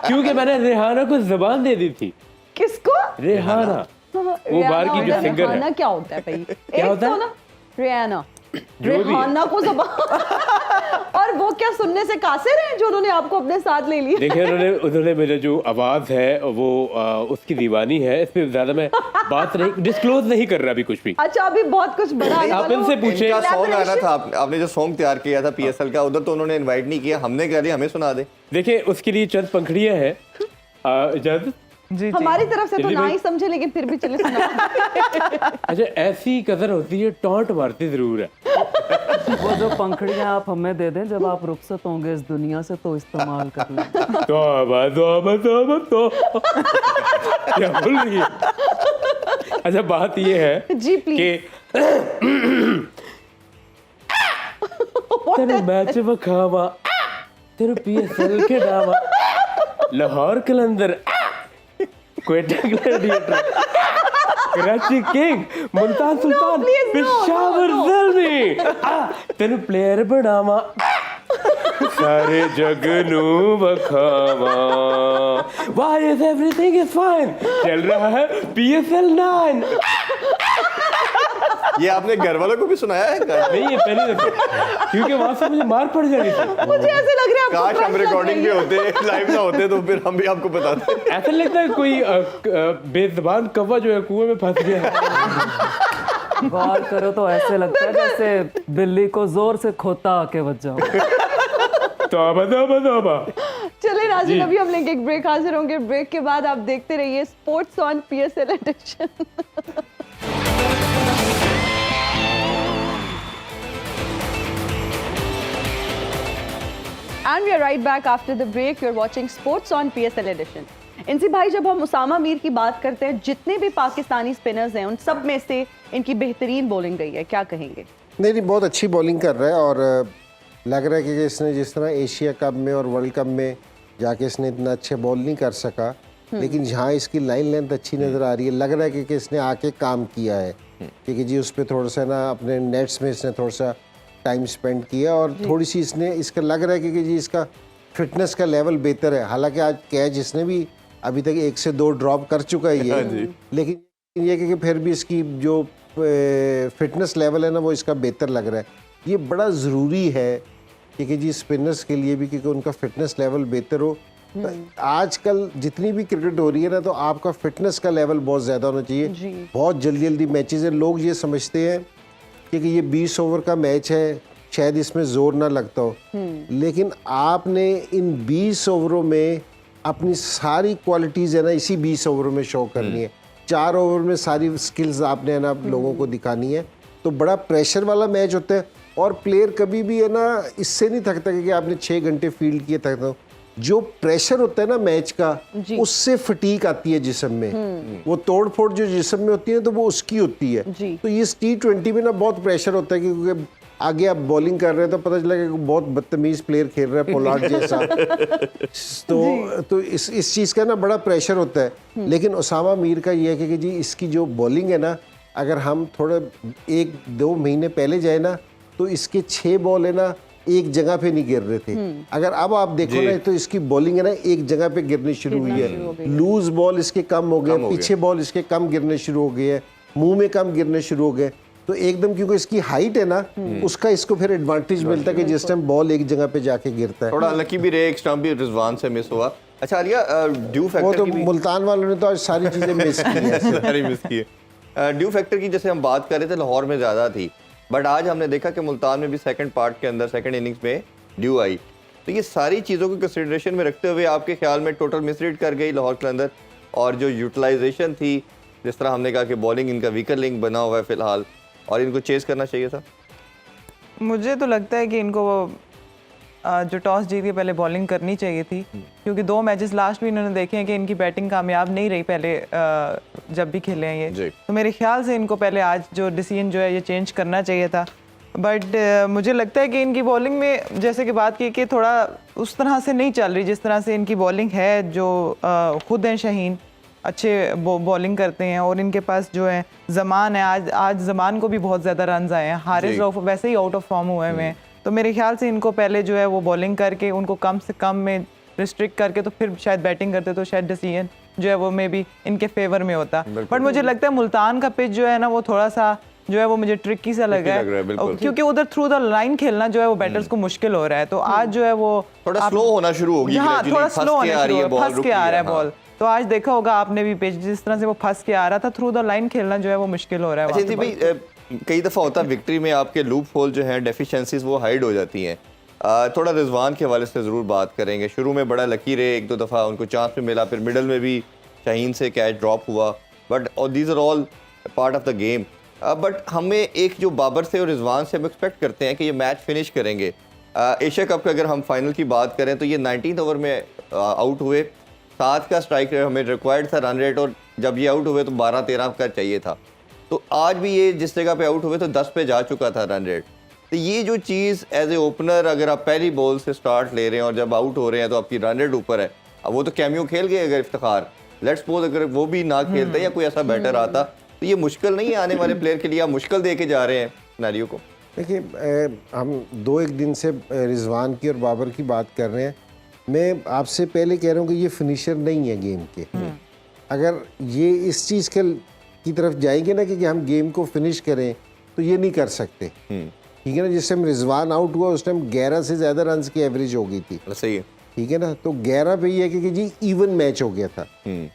[SPEAKER 5] क्योंकि मैंने रेहाना को जबान दे दी थी।
[SPEAKER 1] किसको?
[SPEAKER 5] रेहाना, वो बाहर की जो सिंगर है।
[SPEAKER 1] रेहाना क्या होता है भाई?
[SPEAKER 5] क्या होता है?
[SPEAKER 1] रेहाना, रेहाना को जबान और वो क्या सुनने से कासिर हैं जो उन्होंने आपको अपने साथ ले लिया?
[SPEAKER 5] देखिए, उन्होंने मेरा जो आवाज है वो उसकी दीवानी है, इस पे ज्यादा मैं बात नहीं डिस्क्लोज नहीं कर रहा अभी कुछ भी।
[SPEAKER 1] अच्छा, अभी बहुत कुछ बड़ा
[SPEAKER 5] आप इनसे पूछे।
[SPEAKER 2] इनका सॉन्ग आना था, आपने जो सॉन्ग तैयार किया था पीएसएल का, उधर तो उन्होंने इनवाइट नहीं किया, हमने कह दिया हमें सुना दे।
[SPEAKER 5] देखिए, उसके लिए चंद पंखड़ियां हैं। इजाजत
[SPEAKER 4] जी
[SPEAKER 1] हमारी तरफ से तो ना ही समझे, लेकिन फिर भी चले सुना।
[SPEAKER 5] अच्छा, ऐसी कदर होती है, टॉन्ट मारती जरूर है।
[SPEAKER 6] वो जो पंखड़ियां आप हमें दे दें जब आप रुखसत होंगे इस दुनिया से, तो इस्तेमाल कर लें। तो क्या बोल रही है? अच्छा, बात ये है
[SPEAKER 1] जी प्लीज
[SPEAKER 5] कि तेरे मैच वखावा, तेरे पीएसएल के डावा, लाहौर कलंदर, क्वेटा ग्लैडिएटर, कराची किंग, मुल्तान सुल्तान, पेशावर ज़ल्मी, तेरे प्लेयर बनावा, सारे जग नू बखावा। Why is everything is fine? चल रहा है PSL 9।
[SPEAKER 2] ये आपने घर वालों को भी सुनाया है?
[SPEAKER 5] नहीं, ये पहली दफा, क्योंकि वहां से मुझे मार पड़ जानी थी।
[SPEAKER 1] मुझे ऐसे लग रहा है आपको
[SPEAKER 2] काश हम
[SPEAKER 1] क्रंच लग
[SPEAKER 2] रिकॉर्डिंग
[SPEAKER 1] रही
[SPEAKER 2] पे
[SPEAKER 1] है।
[SPEAKER 2] होते, लाइव ना होते, तो फिर हम भी आपको बताते।
[SPEAKER 5] ऐसा लगता है कोई बेजबान कौवा जो है कुएं में फंस गया है।
[SPEAKER 6] गौर करो तो ऐसे लगता है जैसे बिल्ली को जोर से खोता आके बच जाओ।
[SPEAKER 5] तौबा।
[SPEAKER 1] चले नाज़रीन, अभी हम लेंगे एक ब्रेक, हाजिर होंगे ब्रेक के बाद। आप देखते रहिए sports on PSL edition. And we are right back after the break. You're watching Sports on PSL Edition. इनसी भाई, जब हम उसामा मीर की बात करते हैं, जितने भी पाकिस्तानी स्पिनर्स हैं उन सब में से इनकी बेहतरीन बॉलिंग रही है, क्या कहेंगे?
[SPEAKER 3] नहीं, बहुत अच्छी बॉलिंग कर रहा है और लग रहा है कि इसने जिस तरह एशिया कप में और वर्ल्ड कप में जाके इसने इतना अच्छे बॉल नहीं कर सका, लेकिन जहाँ इसकी लाइन लेंथ अच्छी नज़र आ रही है, लग रहा है कि इसने आके काम किया है, क्योंकि जी उस पर थोड़ा सा ना अपने नेट्स में इसने थोड़ा सा टाइम स्पेंड किया और थोड़ी सी इसने इसका लग रहा है कि जी इसका फिटनेस का लेवल बेहतर है। हालांकि आज कैच इसने भी अभी तक 1 से 2 ड्रॉप कर चुका है ये, लेकिन ये कि फिर भी इसकी जो फिटनेस लेवल है ना वो इसका बेहतर लग रहा है। ये बड़ा ज़रूरी है क्योंकि जी स्पिनर्स के लिए भी, क्योंकि उनका फिटनेस लेवल बेहतर हो। तो आजकल जितनी भी क्रिकेट हो रही है ना, तो आपका फिटनेस का लेवल बहुत ज़्यादा होना चाहिए। बहुत जल्दी जल्दी मैचेस हैं, लोग ये समझते हैं क्योंकि ये 20 ओवर का मैच है, शायद इसमें जोर ना लगता हो, लेकिन आपने इन 20 ओवरों में अपनी सारी क्वालिटीज़ है ना इसी 20 ओवरों में शो करनी है। 4 ओवर में सारी स्किल्स आपने है ना लोगों को दिखानी है। तो बड़ा प्रेशर वाला मैच होता है और प्लेयर कभी भी है ना इससे नहीं थकता कि आपने 6 घंटे फील्ड किए थकता हो। जो प्रेशर होता है ना मैच का, उससे फटीक आती है जिस्म में, वो तोड़ फोड़ जो जिस्म में होती है तो वो उसकी होती है। तो ये T20 में ना बहुत प्रेशर होता है क्योंकि आगे आप बॉलिंग कर रहे हैं तो पता चला कि बहुत बदतमीज प्लेयर खेल रहा है पोलार्ड जैसा। तो इस चीज़ का ना बड़ा प्रेशर होता है। लेकिन उसामा मीर का ये है कि जी इसकी जो बॉलिंग है ना, अगर हम थोड़ा 1-2 महीने पहले जाए ना तो इसके 6 बॉल है ना एक जगह पे नहीं गिर रहे थे। अगर अब आप देखो ना तो इसकी बॉलिंग है ना एक जगह पे गिरनी शुरू हुई है। लूज बॉल इसके कम हो गए, पीछे बॉल इसके कम गिरने शुरू हो गए हैं, मुंह में कम गिरने शुरू हो गए। तो एकदम क्योंकि इसकी हाइट है ना, उसका इसको फिर एडवांटेज मिलता है कि जिस टाइम बॉल एक जगह पे जाके गिरता है।
[SPEAKER 2] थोड़ा अनलकी भी रहे, एक स्टंप भी रिजवान से मिस हुआ। अच्छा आलिया, ड्यू
[SPEAKER 3] वो
[SPEAKER 2] फैक्टर
[SPEAKER 3] तो
[SPEAKER 2] की भी
[SPEAKER 3] मुल्तान वालों ने तो आज सारी चीजें मिस की हैं।
[SPEAKER 2] सारी मिस की है। ड्यू फैक्टर की जैसे हम बात कर रहे थे, लाहौर में ज़्यादा थी, बट आज हमने देखा कि मुल्तान में भी सेकंड पार्ट के अंदर सेकंड इनिंग्स में ड्यू आई। तो ये सारी चीज़ों को कंसिडरेशन में रखते हुए आपके ख्याल में टोटल मिसरीड कर गई लाहौर के अंदर, और जो यूटिलाइजेशन थी, जिस तरह हमने कहा कि बॉलिंग इनका वीकर लिंक बना हुआ है फिलहाल, और इनको चेस करना चाहिए था?
[SPEAKER 4] मुझे तो लगता है कि इनको जो टॉस जीत के पहले बॉलिंग करनी चाहिए थी, क्योंकि 2 मैचेस लास्ट भी इन्होंने देखे हैं कि इनकी बैटिंग कामयाब नहीं रही पहले जब भी खेले हैं ये। तो मेरे ख्याल से इनको पहले आज जो डिसीजन जो है ये चेंज करना चाहिए था। बट मुझे लगता है कि इनकी बॉलिंग में जैसे कि बात की कि थोड़ा उस तरह से नहीं चल रही जिस तरह से इनकी बॉलिंग है। जो खुद हैं शाहीन अच्छे बॉलिंग करते हैं, और इनके पास जो है ज़मान है, आज ज़मान को भी बहुत ज़्यादा रन्स आए हैं। हारिस रऊफ वैसे ही आउट ऑफ फॉर्म हुए हैं। तो मेरे ख्याल से इनको पहले जो है वो बॉलिंग करके उनको कम से कम में रिस्ट्रिक्ट करके तो फिर शायद बैटिंग करते तो शायद डिसीजन जो है वो मे भी इनके फेवर में होता। बट मुझे लगता है मुल्तान का पिच जो है ना वो थोड़ा सा जो है वो मुझे ट्रिकी सा लगा है, क्योंकि उधर थ्रू द लाइन खेलना जो है वो बैटर्स को मुश्किल हो रहा है। तो आज जो है वो
[SPEAKER 2] थोड़ा स्लो होना शुरू हो गया।
[SPEAKER 4] हाँ, थोड़ा स्लो होना शुरू हो, फंस के आ रहा है बॉल। तो आज देखा होगा आपने भी पिच जिस तरह से वो फंस के आ रहा था, थ्रू द लाइन खेलना जो है वो मुश्किल हो रहा है।
[SPEAKER 2] अच्छा जी भाई, कई दफ़ा होता है विक्ट्री में आपके लूप होल जो है डेफिशिएंसीज वो हाइड हो जाती हैं। थोड़ा रिजवान के हवाले से ज़रूर बात करेंगे। शुरू में बड़ा लकी रहे, 1-2 दफ़ा उनको चांस भी मिला, फिर मिडल में भी शाहीन से कैच ड्रॉप हुआ, but these are all part of the game. But हमें एक जो बाबर से और रिजवान से हम एक्सपेक्ट करते हैं कि ये मैच फिनिश करेंगे। एशिया कप का अगर हम फाइनल की बात करें तो ये 19th ओवर में आउट हुए, 7 का स्ट्राइक रेट हमें रिक्वायर्ड था रन रेट, और जब ये आउट हुए तो 12-13 का चाहिए था। तो आज भी ये जिस जगह पे आउट हुए तो 10 पे जा चुका था रन रेट। तो ये जो चीज़ एज ए ओपनर अगर आप पहली बॉल से स्टार्ट ले रहे हैं और जब आउट हो रहे हैं तो आपकी रन रेट ऊपर है। अब वो तो कैमियो खेल गए अगर इफ्तिखार, लेट्स सपोज अगर वो भी ना खेलते या कोई ऐसा बैटर आता तो ये मुश्किल नहीं है आने वाले प्लेयर के लिए, आप मुश्किल दे के जा रहे हैं सिनेरियो को।
[SPEAKER 3] देखिए, हम 2-1 दिन से रिजवान की और बाबर की बात कर रहे हैं। मैं आपसे पहले कह रहा हूँ कि ये फिनिशर नहीं है गेम के। अगर ये इस चीज़ की तरफ जाएंगे ना कि हम गेम को फिनिश करें, तो ये नहीं कर सकते, ठीक है ना। जिस टाइम रिजवान आउट हुआ उस टाइम 11 से ज़्यादा रन की एवरेज हो गई थी,
[SPEAKER 2] सही है।
[SPEAKER 3] ठीक है ना। तो 11 पे ये है कि जी इवन मैच हो गया था,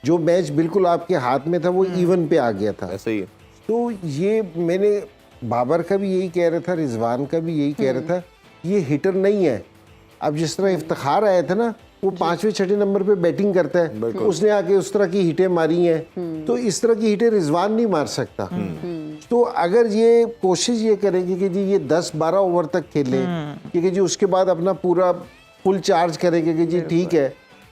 [SPEAKER 3] जो मैच बिल्कुल आपके हाथ में था वो इवन पे आ गया था।
[SPEAKER 2] ऐसे ही है।
[SPEAKER 3] तो ये मैंने बाबर का भी यही कह रहा था, रिजवान का भी यही कह रहा था, ये हिटर नहीं है। अब जिस तरह इफ्तिखार आया था ना, वो 5वें 6ठे नंबर पे बैटिंग करता है, उसने आके उस तरह की हिटें मारी हैं, तो इस तरह की हिटें रिजवान नहीं मार सकता। तो अगर ये कोशिश ये करेंगे कि जी ये 10-12 ओवर तक खेलें, क्योंकि जी उसके बाद अपना पूरा फुल चार्ज करेंगे कि जी ठीक है,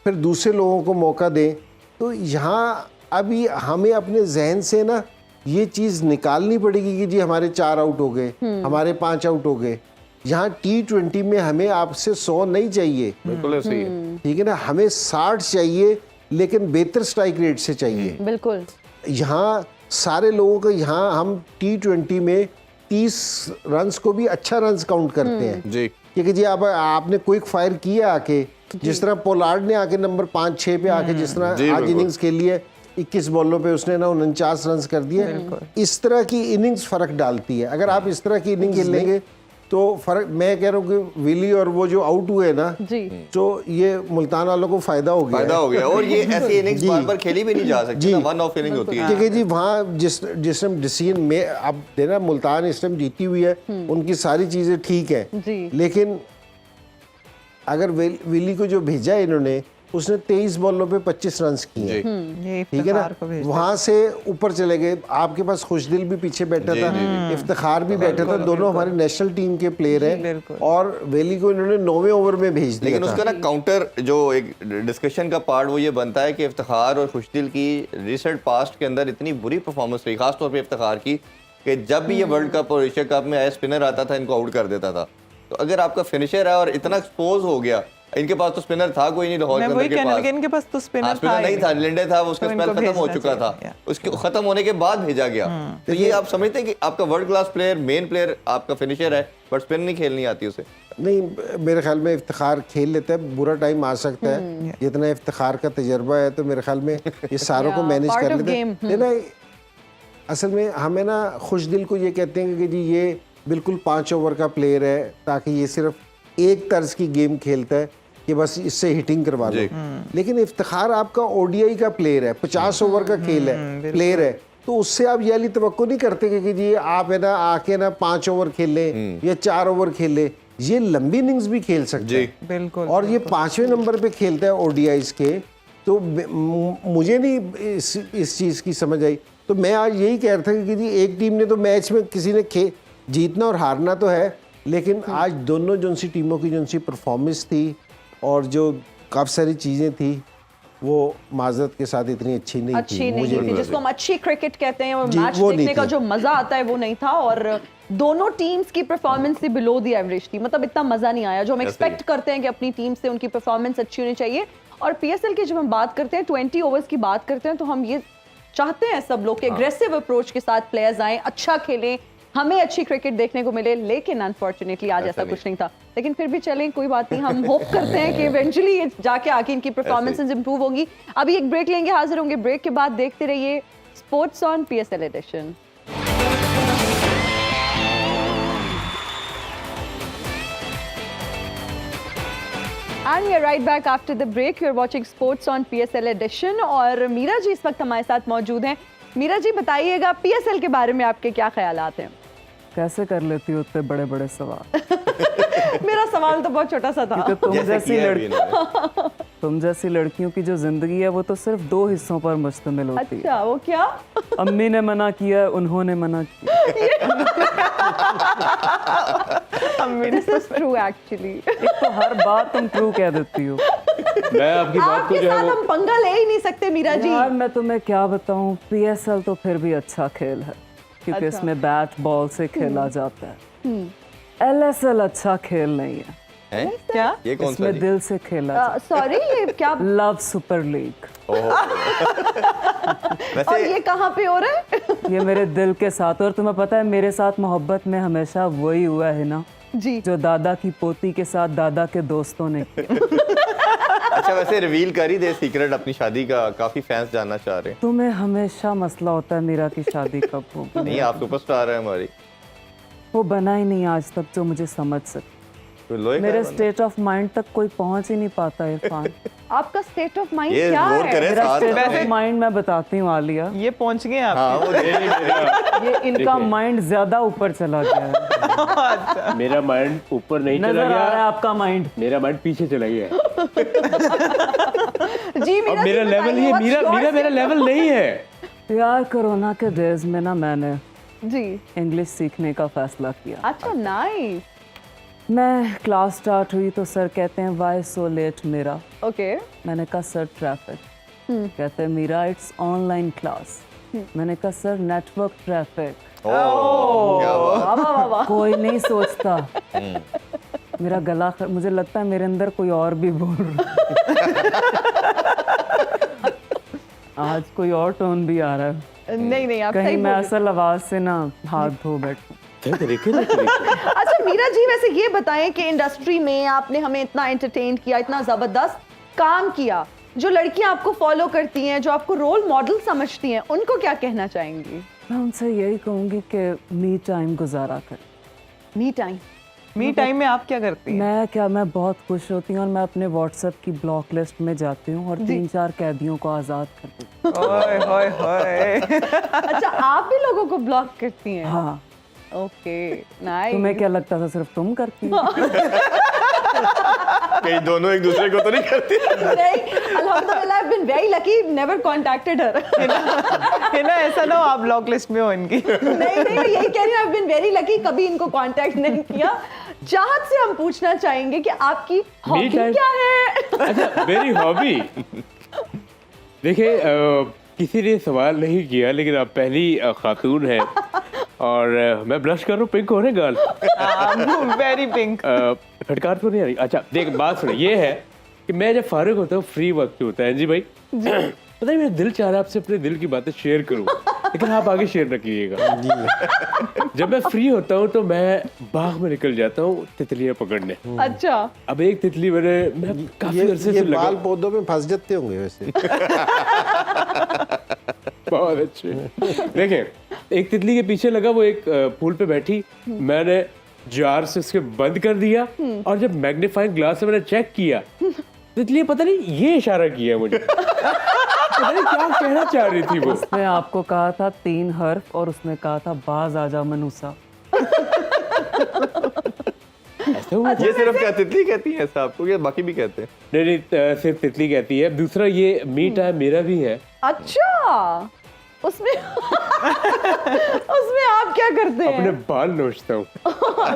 [SPEAKER 3] फिर दूसरे लोगों को मौका दें, तो यहाँ अभी हमें अपने जहन से ना ये चीज़ निकालनी पड़ेगी कि जी हमारे 4 आउट हो गए, हमारे 5 आउट हो गए। यहाँ T20 में हमें आपसे 100 नहीं चाहिए,
[SPEAKER 2] बिल्कुल ऐसे ही है।
[SPEAKER 3] ठीक है ना, हमें 60 चाहिए, लेकिन बेहतर स्ट्राइक रेट से चाहिए।
[SPEAKER 1] बिल्कुल।
[SPEAKER 3] यहाँ सारे लोगों को, यहाँ हम T20 में 30 रन्स को भी अच्छा रन्स काउंट करते हैं,
[SPEAKER 2] जी।
[SPEAKER 3] क्योंकि जी अब आपने क्विक फायर किया आके, जिस तरह पोलार्ड ने आके नंबर 5-6 पे आके जिस
[SPEAKER 2] जी,
[SPEAKER 3] तरह आज
[SPEAKER 2] बिल्कुल।
[SPEAKER 3] इनिंग्स खेली है, 21 बॉलों पे उसने ना 49 रन्स कर दिए। इस तरह की इनिंग्स फर्क डालती है। अगर आप इस तरह की इनिंग खेलेंगे तो फर्क, मैं कह रहा हूँ कि विली और वो जो आउट हुए ना,
[SPEAKER 1] जी।
[SPEAKER 3] तो ये मुल्तान वालों को फायदा हो
[SPEAKER 2] फायदा
[SPEAKER 3] गया।
[SPEAKER 2] हो गया। और ये ऐसी इनिंग्स
[SPEAKER 3] जी।
[SPEAKER 2] बार-बार खेली भी नहीं जा सकती
[SPEAKER 3] जी।
[SPEAKER 2] ना, वन ऑफ इनिंग होती है।
[SPEAKER 3] क्योंकि जी वहाँ जिस टाइम डिसीजन में अब देना, मुल्तान इस टाइम जीती हुई है, उनकी सारी चीज़ें ठीक है,
[SPEAKER 1] जी।
[SPEAKER 3] लेकिन अगर विली को जो भेजा है इन्होंने, उसने 23 बॉलों पे 25 रन किए हैं,
[SPEAKER 4] ये
[SPEAKER 3] ठीक है ना।
[SPEAKER 4] इफ्तिखार को भेज दिया।
[SPEAKER 3] वहां से ऊपर चले गए, आपके पास खुशदिल भी पीछे बैठा
[SPEAKER 2] जी,
[SPEAKER 3] था,
[SPEAKER 2] जी, जी।
[SPEAKER 3] इफ्तिखार भी बैठा था, दोनों हमारे नेशनल टीम के प्लेयर हैं,
[SPEAKER 4] बिल्कुल।
[SPEAKER 3] और वेली को इन्होंने 9वें ओवर में भेज दिया
[SPEAKER 2] लेकिन
[SPEAKER 3] था।
[SPEAKER 2] उसका ना काउंटर जो एक डिस्कशन का पार्ट वो ये बनता है कि इफ्तिखार और खुशदिल की रिसेंट पास्ट के अंदर इतनी बुरी परफॉर्मेंस रही, खासतौर पे इफ्तिखार की, कि जब भी ये वर्ल्ड कप और एशिया कप में आया स्पिनर आता था इनको आउट कर देता था। तो अगर आपका फिनिशर है और इतना एक्सपोज हो गया, इनके पास तो स्पिनर था कोई नहीं लाहौर
[SPEAKER 4] मैं
[SPEAKER 2] के
[SPEAKER 4] वही
[SPEAKER 2] अंदर के
[SPEAKER 4] कहने
[SPEAKER 2] पास।
[SPEAKER 4] लगी, इनके पास तो स्पिनर
[SPEAKER 2] स्पिनर नहीं था, लिंडे था, उसका
[SPEAKER 4] तो
[SPEAKER 2] स्पेल
[SPEAKER 4] इनको
[SPEAKER 2] खत्म हो
[SPEAKER 4] भेजना
[SPEAKER 2] चुका था,
[SPEAKER 4] चाहिए।
[SPEAKER 2] उसके खत्म होने के बाद भेजा गया। तो ये आप समझते हैं कि आपका world class player, main player आपका फिनिशर है, बट स्पिन नहीं खेलनी आती उसे।
[SPEAKER 3] नहीं, मेरे ख्याल में इफ्तिखार खेल लेता है, बुरा टाइम आ सकता है, जितना इफ्तिखार का तजर्बा है तो मेरे ख्याल में ये सारों को मैनेज
[SPEAKER 1] part
[SPEAKER 3] कर
[SPEAKER 1] of
[SPEAKER 3] लेता
[SPEAKER 1] game,
[SPEAKER 3] है। ना असल में हमें ना खुशदिल को ये कहते हैं कि जी ये बिल्कुल 5 ओवर का प्लेयर है, ताकि ये सिर्फ एक तर्ज की गेम खेलता है कि बस इससे हिटिंग करवा लो। लेकिन इफ्तिखार आपका ओडीआई का प्लेयर है, 50 ओवर का खेल है, प्लेयर है, तो उससे आप ये वाली तवक्को नहीं करते कि जी आप है ना आके ना 5 ओवर खेल लें या 4 ओवर खेल लें। ये लंबी इनिंग्स भी खेल सकते हैं,
[SPEAKER 4] बिल्कुल।
[SPEAKER 3] और ये 5वें नंबर पे खेलता है ओडीआईज के। तो मुझे नहीं इस चीज़ की समझ आई। तो मैं आज यही कह रहा था कि जी एक टीम ने तो मैच में किसी ने जीतना और हारना तो है, लेकिन आज दोनों जो सी टीमों की जो सी परफॉर्मेंस थी और जो काफ़ी सारी चीज़ें थी वो माजरत के साथ इतनी अच्छी नहीं
[SPEAKER 1] अच्छी
[SPEAKER 3] थी।
[SPEAKER 1] नहीं
[SPEAKER 3] मुझे
[SPEAKER 1] थी, जिसको हम अच्छी क्रिकेट कहते हैं, और
[SPEAKER 3] जी,
[SPEAKER 1] मैच
[SPEAKER 3] वो नहीं
[SPEAKER 1] देखने का
[SPEAKER 3] थी।
[SPEAKER 1] जो मजा आता है वो नहीं था, और दोनों टीम्स की परफॉर्मेंस भी बिलो द एवरेज थी। मतलब इतना मजा नहीं आया जो हम एक्सपेक्ट करते हैं कि अपनी टीम से उनकी परफॉर्मेंस अच्छी होनी चाहिए। और पीएसएल की जब हम बात करते हैं, 20 ओवर्स की बात करते हैं, तो हम ये चाहते हैं सब लोग कि एग्रेसिव अप्रोच के साथ प्लेयर्स आए, अच्छा खेलें, हमें अच्छी क्रिकेट देखने को मिले। लेकिन अनफॉर्चुनेटली आज ऐसा कुछ नहीं था। लेकिन फिर भी चलें, कोई बात नहीं, हम होप करते हैं कि इवेंचुअली जाके आके इनकी परफॉर्मेंसेस इंप्रूव होंगी। अभी एक ब्रेक लेंगे, हाजिर होंगे ब्रेक के बाद। देखते रहिए sports on PSL edition. And we are right back after the break. You are watching Sports on PSL Edition और मीरा जी इस वक्त हमारे साथ मौजूद हैं। मीरा जी बताइएगा, पीएसएल के बारे में आपके क्या ख्यालात हैं?
[SPEAKER 6] कैसे कर लेती हो इतने बड़े बड़े सवाल?
[SPEAKER 1] मेरा सवाल तो बहुत छोटा सा था।
[SPEAKER 6] क्योंकि
[SPEAKER 2] जैसे किया है अभी इन्होंने।
[SPEAKER 6] तुम जैसी लड़कियों की जो जिंदगी है वो तो सिर्फ 2 हिस्सों पर मुश्तमिल होती है।
[SPEAKER 1] अच्छा, वो क्या?
[SPEAKER 6] अम्मी ने मना किया, उन्होंने मना किया।
[SPEAKER 1] This is true actually.
[SPEAKER 6] एक तो हर बात तुम ट्रू कह देती हो।
[SPEAKER 5] मैं आपकी बात को
[SPEAKER 1] आपके
[SPEAKER 5] जो है
[SPEAKER 1] साथ
[SPEAKER 5] वो
[SPEAKER 1] हम पंगा ले ही नहीं सकते मीरा जी।
[SPEAKER 6] यार मैं तुम्हें क्या बताऊं, पीएसएल तो फिर भी अच्छा खेल है क्योंकि
[SPEAKER 1] अच्छा।
[SPEAKER 6] इसमें बैट बॉल से खेला जाता है। एलएसएल अच्छा खेल नहीं है,
[SPEAKER 2] हैं?
[SPEAKER 4] क्या?
[SPEAKER 2] ये कौन सा
[SPEAKER 6] इसमें
[SPEAKER 2] जी?
[SPEAKER 6] दिल से खेला जाता
[SPEAKER 1] सॉरी, ये क्या?
[SPEAKER 6] है। लव सुपर लीग,
[SPEAKER 2] ओहो।
[SPEAKER 1] और
[SPEAKER 2] वैसे
[SPEAKER 1] ये कहाँ पे हो रहा है?
[SPEAKER 6] ये मेरे दिल के साथ। और तुम्हें पता है मेरे साथ मोहब्बत में हमेशा वही हुआ है ना
[SPEAKER 1] जी।
[SPEAKER 6] जो दादा की पोती के साथ दादा के दोस्तों ने किया।
[SPEAKER 2] अच्छा, वैसे रिवील कर ही दे सीक्रेट अपनी शादी का, काफी फैंस जानना चाह रहे हैं।
[SPEAKER 6] तुम्हें हमेशा मसला होता है मीरा की शादी कब होगी।
[SPEAKER 2] नहीं, आप सुपरस्टार है हमारी।
[SPEAKER 6] वो बना ही नहीं आज तक जो मुझे समझ सके।
[SPEAKER 2] तो लोहे का
[SPEAKER 6] मेरे
[SPEAKER 2] है बंदा।
[SPEAKER 6] स्टेट ऑफ माइंड तक कोई पहुंच ही नहीं पाता इरफान।
[SPEAKER 1] आपका स्टेट ऑफ माइंड
[SPEAKER 2] ये
[SPEAKER 1] क्या
[SPEAKER 2] गौर
[SPEAKER 1] है?
[SPEAKER 2] करें
[SPEAKER 6] मेरा
[SPEAKER 2] साथ
[SPEAKER 6] स्टेट ऑफ
[SPEAKER 2] में।
[SPEAKER 6] माइंड मैं बताती हूँ आलिया,
[SPEAKER 4] ये पहुंच गए आप।
[SPEAKER 2] हाँ वो
[SPEAKER 6] ये इनका माइंड ज्यादा ऊपर चला गया है।
[SPEAKER 5] मेरा माइंड ऊपर नहीं चला
[SPEAKER 6] नजर आ रहा है
[SPEAKER 5] गया,
[SPEAKER 6] आपका माइंड।
[SPEAKER 5] मेरा माइंड पीछे चला गया है।
[SPEAKER 1] जी
[SPEAKER 5] अब मेरा लेवल ये मेरा लेवल नहीं है।
[SPEAKER 6] यार कोरोना के डेज में ना मैंने
[SPEAKER 1] जी
[SPEAKER 6] इंग्लिश सीखने का फैसला किया।
[SPEAKER 1] अच्छा नाइस
[SPEAKER 6] मैं क्लास स्टार्ट हुई तो सर कहते हैं why so late Meera.
[SPEAKER 1] Okay
[SPEAKER 6] मैंने कहा सर ट्रैफिक। कहते हैं मीरा इट्स ऑनलाइन क्लास। मैंने कहा सर नेटवर्क ट्रैफिक।
[SPEAKER 2] क्या बात।
[SPEAKER 6] कोई नहीं सोचता। मेरा गला मुझे लगता है मेरे अंदर कोई और भी बोल रहा है। आज कोई और टोन भी आ रहा है।
[SPEAKER 1] नहीं आप
[SPEAKER 6] कहीं
[SPEAKER 1] सही
[SPEAKER 6] मैं
[SPEAKER 1] बोल
[SPEAKER 6] असल आवाज से ना हाथ धो बैठूं।
[SPEAKER 5] देखिए
[SPEAKER 1] अच्छा मीरा जी वैसे ये बताएं कि इंडस्ट्री में आपने हमें इतना एंटरटेन किया, इतना जबरदस्त काम किया, जो लड़कियां आपको फॉलो करती हैं, जो आपको रोल मॉडल समझती हैं, उनको क्या कहना चाहेंगी?
[SPEAKER 6] मैं उनसे यही कहूंगी कि मी टाइम गुजारा कर।
[SPEAKER 1] मी टाइम
[SPEAKER 4] मी टाइम में आप क्या करती हैं?
[SPEAKER 6] मैं बहुत खुश होती हूँ और मैं अपने व्हाट्सएप की ब्लॉक लिस्ट में जाती हूँ और 3-4 कैदियों को आज़ाद कर देती हूँ।
[SPEAKER 4] ओए होए होए।
[SPEAKER 1] अच्छा आप भी लोगों को ब्लॉक करती हैं?
[SPEAKER 6] हाँ,
[SPEAKER 1] ओके नाइस।
[SPEAKER 6] तुम्हें क्या लगता था सिर्फ तुम करती हो?
[SPEAKER 2] कहीं दोनों एक दूसरे को तो नहीं करते।
[SPEAKER 1] नहीं अल्हम्दुलिल्लाह I been very lucky, never contacted her.
[SPEAKER 4] है ना, ऐसा ना हो आप ब्लॉक लिस्ट में हो इनकी।
[SPEAKER 1] नहीं मैं यही कह रही हूँ, आई बीन वेरी लकी, कभी इनको कांटेक्ट नहीं किया। चाहत से हम पूछना चाहेंगे कि आपकी हॉबी
[SPEAKER 5] time-
[SPEAKER 1] क्या है?
[SPEAKER 5] अच्छा मेरी हॉबी, देखिए किसी ने सवाल नहीं किया लेकिन आप पहली खातून हैं और मैं ब्लश कर रहा हूँ, पिंक हो रहे गाल।
[SPEAKER 4] Very pink.
[SPEAKER 5] फटकार तो नहीं आ रही। अच्छा देख बात सुनो, ये है कि मैं जब फारिग होता हूँ, फ्री वक्त होता है जी भाई, पता है मेरा दिल चाह रहा है आपसे अपने दिल की बातें शेयर करूँ, लेकिन आप आगे शेयर न कीजिएगा। जब मैं फ्री होता हूँ तो मैं बाग में निकल जाता हूँ तितलियां पकड़ने। मैं एक तितली मैं काफी अरसे
[SPEAKER 3] ये
[SPEAKER 5] से लगा।
[SPEAKER 3] बाल पौधों में फंस जाते होंगे वैसे।
[SPEAKER 5] बहुत अच्छे। देखें एक तितली के पीछे लगा, वो एक फूल पे बैठी, मैंने जार से उसके बंद कर दिया और जब मैग्नीफाइंग ग्लास से मैंने चेक किया, तितली पता नहीं ये इशारा किया मुझे, पता नहीं क्या कहना चाह रही थी वो।
[SPEAKER 6] उसने आपको कहा था 3 हर्फ और उसने कहा था बाज आजा मनूसा।
[SPEAKER 5] ऐसा हुआ?
[SPEAKER 2] ये सिर्फ क्या तितली कहती है ऐसा आपको, या बाकी भी कहते हैं?
[SPEAKER 5] नहीं सिर्फ तितली कहती है। दूसरा ये मी टाइम मेरा भी है।
[SPEAKER 1] अच्छा उसमें उसमें आप क्या करते
[SPEAKER 5] अपने
[SPEAKER 1] हैं?
[SPEAKER 5] बाल नोचता हूँ।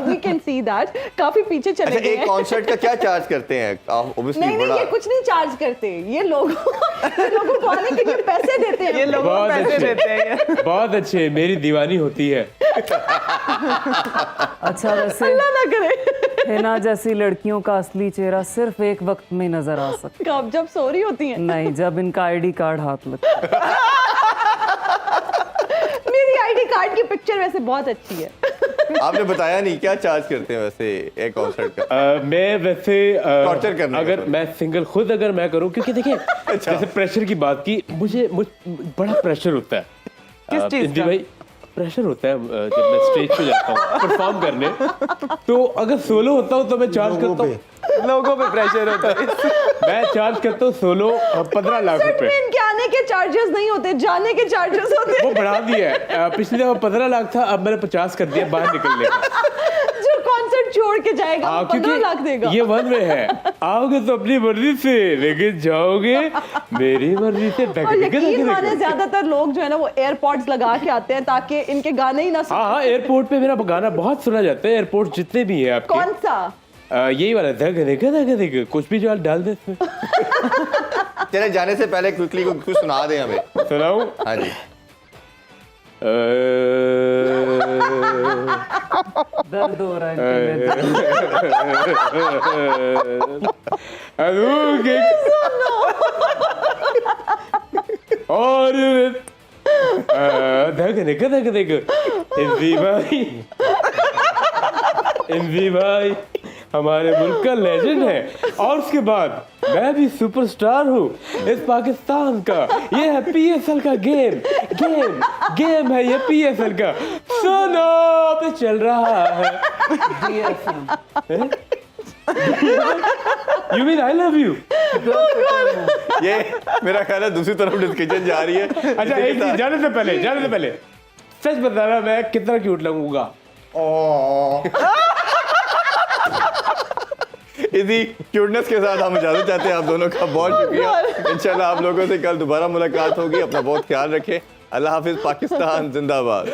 [SPEAKER 1] We can see that। काफी पीछे चले
[SPEAKER 2] अच्छा
[SPEAKER 1] गए
[SPEAKER 2] एक
[SPEAKER 1] हैं।
[SPEAKER 2] कॉन्सर्ट का क्या चार्ज करते हैं आप? ऑब्वियसली
[SPEAKER 1] नहीं
[SPEAKER 2] बड़ा
[SPEAKER 1] ये कुछ नहीं चार्ज करते, ये लोगों को आने के लिए पैसे देते हैं।
[SPEAKER 4] ये लोगों को
[SPEAKER 5] बहुत
[SPEAKER 4] पैसे
[SPEAKER 5] अच्छे।
[SPEAKER 4] देते हैं ये।
[SPEAKER 5] बहुत अच्छे, मेरी दीवानी होती है।
[SPEAKER 6] अच्छा वैसे
[SPEAKER 1] अल्लाह ना करे
[SPEAKER 6] हिना जैसी लड़कियों का असली चेहरा सिर्फ एक वक्त में नजर आ सकता
[SPEAKER 1] कब जब सो रही होती हैं।
[SPEAKER 6] है। नहीं, जब इनका आईडी कार्ड हाथ लगता है।
[SPEAKER 1] मेरी आईडी कार्ड की पिक्चर वैसे बहुत अच्छी है।
[SPEAKER 2] आपने बताया नहीं क्या चार्ज करते हैं वैसे एक कॉन्सर्ट का?
[SPEAKER 5] मैं वैसे
[SPEAKER 2] Torture करने
[SPEAKER 5] अगर
[SPEAKER 2] का।
[SPEAKER 5] मैं सिंगल खुद अगर मैं करूं, क्योंकि देखिए जैसे प्रेशर की बात की, मुझे बड़ा प्रेशर होता है।
[SPEAKER 4] किस चीज़
[SPEAKER 5] इंदी
[SPEAKER 4] का?
[SPEAKER 5] भाई प्रेशर होता है जब मैं स्टेज पे जाता हूँ परफॉर्म करने, तो अगर सोलो होता हूँ तो मैं चार्ज
[SPEAKER 3] लोगों
[SPEAKER 5] करता हूँ,
[SPEAKER 4] लोगों पे प्रेशर होता है।
[SPEAKER 5] मैं चार्ज करता हूँ सोलो 15 लाख
[SPEAKER 1] कॉन्सर्ट
[SPEAKER 5] रुपए।
[SPEAKER 1] में इनके आने के चार्जेस नहीं होते, जाने के चार्जेस होते
[SPEAKER 5] वो
[SPEAKER 1] हैं।
[SPEAKER 5] बढ़ा दिया है। पिछली दफा 15 लाख था, अब मैंने 50 कर दिया बाहर निकलने का।
[SPEAKER 1] जो कॉन्सर्ट छोड़ के जाएगा वो 15 लाख देगा।
[SPEAKER 5] ये वन में है, आओगे तो अपनी मर्जी से, लेकिन जाओगे मेरी मर्जी से।
[SPEAKER 1] और यकीन माने ज्यादातर लोग जो है ना वो एयरपॉड्स लगा के आते हैं ताकि इनके गाने ही ना सुन।
[SPEAKER 5] हाँ एयरपोर्ट पे मेरा गाना बहुत सुना जाता है। एयरपोर्ट जितने भी हैं आपके,
[SPEAKER 1] कौन सा?
[SPEAKER 5] यही वाला धग धग धग, कुछ भी जो डाल दे इसमें।
[SPEAKER 2] चले जाने से पहले क्विकली कुछ सुना दें हमें।
[SPEAKER 5] सुनाऊं?
[SPEAKER 2] हाँ जी।
[SPEAKER 6] दर्द हो रहा है इनके
[SPEAKER 5] और धग धग धग धग, इंदी भाई हमारे मुल्क का लेजेंड है। और उसके बाद मैं भी सुपरस्टार हूँ इस पाकिस्तान का। ये है पीएसएल का गेम है ये पीएसएल का। सुनो पे चल रहा है। You mean I love you?
[SPEAKER 2] ये मेरा ख्याल है दूसरी तरफ डिस्कशन जा रही है।
[SPEAKER 5] अच्छा एक चीज जाने से पहले सच बताना, मैं कितना क्यूट लगूंगा?
[SPEAKER 2] इसी क्यूटनेस के साथ हम इजाजत चाहते हैं आप दोनों का। बहुत शुक्रिया। इंशाल्लाह आप लोगों से कल दोबारा मुलाकात होगी। अपना बहुत ख्याल रखें। अल्लाह हाफिज। पाकिस्तान जिंदाबाद।